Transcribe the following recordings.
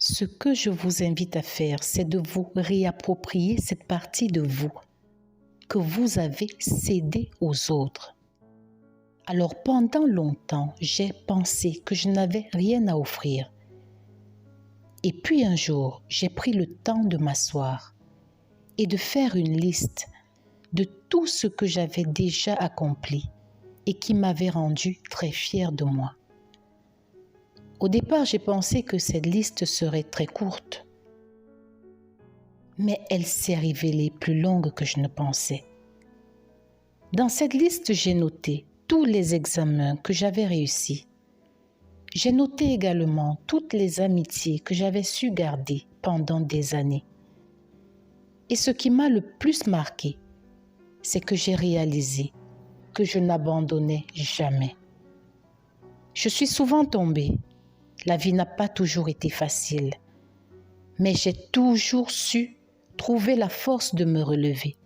Ce que je vous invite à faire, c'est de vous réapproprier cette partie de vous que vous avez cédée aux autres. Alors pendant longtemps, j'ai pensé que je n'avais rien à offrir. Et puis un jour, j'ai pris le temps de m'asseoir et de faire une liste de tout ce que j'avais déjà accompli et qui m'avait rendu très fière de moi. Au départ, j'ai pensé que cette liste serait très courte, mais elle s'est révélée plus longue que je ne pensais. Dans cette liste, j'ai noté tous les examens que j'avais réussis. J'ai noté également toutes les amitiés que j'avais su garder pendant des années. Et ce qui m'a le plus marqué, c'est que j'ai réalisé que je n'abandonnais jamais. Je suis souvent tombée. La vie n'a pas toujours été facile, mais j'ai toujours su trouver la force de me relever.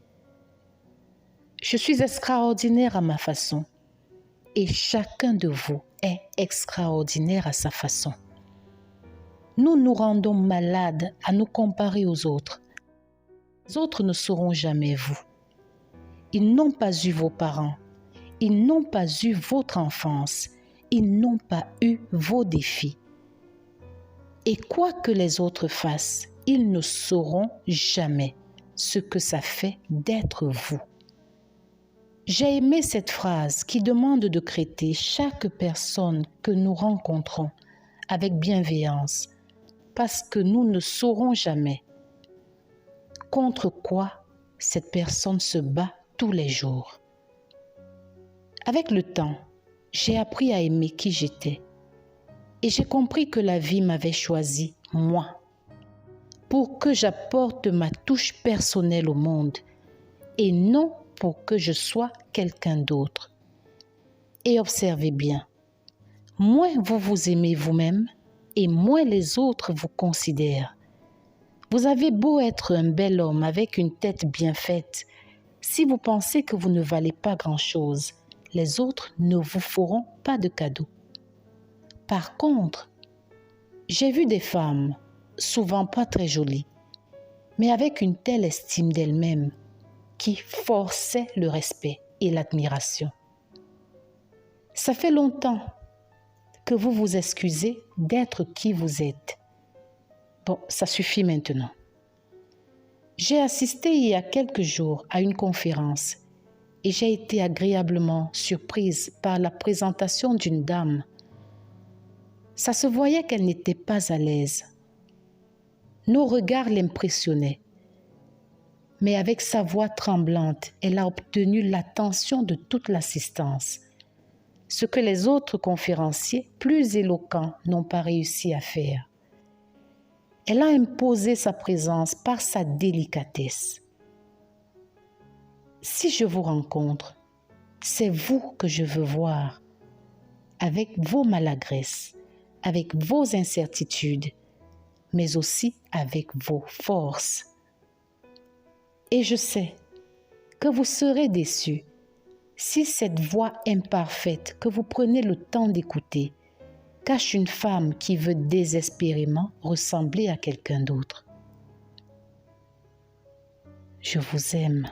Je suis extraordinaire à ma façon et chacun de vous est extraordinaire à sa façon. Nous nous rendons malades à nous comparer aux autres. Les autres ne seront jamais vous. Ils n'ont pas eu vos parents, ils n'ont pas eu votre enfance, ils n'ont pas eu vos défis. Et quoi que les autres fassent, ils ne sauront jamais ce que ça fait d'être vous. J'ai aimé cette phrase qui demande de traiter chaque personne que nous rencontrons avec bienveillance, parce que nous ne saurons jamais contre quoi cette personne se bat tous les jours. Avec le temps, j'ai appris à aimer qui j'étais. Et j'ai compris que la vie m'avait choisi, moi, pour que j'apporte ma touche personnelle au monde et non pour que je sois quelqu'un d'autre. Et observez bien, moins vous vous aimez vous-même et moins les autres vous considèrent. Vous avez beau être un bel homme avec une tête bien faite, si vous pensez que vous ne valez pas grand-chose, les autres ne vous feront pas de cadeaux. Par contre, j'ai vu des femmes, souvent pas très jolies, mais avec une telle estime d'elles-mêmes qui forçaient le respect et l'admiration. Ça fait longtemps que vous vous excusez d'être qui vous êtes. Bon, ça suffit maintenant. J'ai assisté il y a quelques jours à une conférence et j'ai été agréablement surprise par la présentation d'une dame. Ça se voyait qu'elle n'était pas à l'aise. Nos regards l'impressionnaient. Mais avec sa voix tremblante, elle a obtenu l'attention de toute l'assistance. Ce que les autres conférenciers, plus éloquents, n'ont pas réussi à faire. Elle a imposé sa présence par sa délicatesse. Si je vous rencontre, c'est vous que je veux voir, avec vos malagresses, avec vos incertitudes, mais aussi avec vos forces. Et je sais que vous serez déçus si cette voix imparfaite que vous prenez le temps d'écouter cache une femme qui veut désespérément ressembler à quelqu'un d'autre. Je vous aime.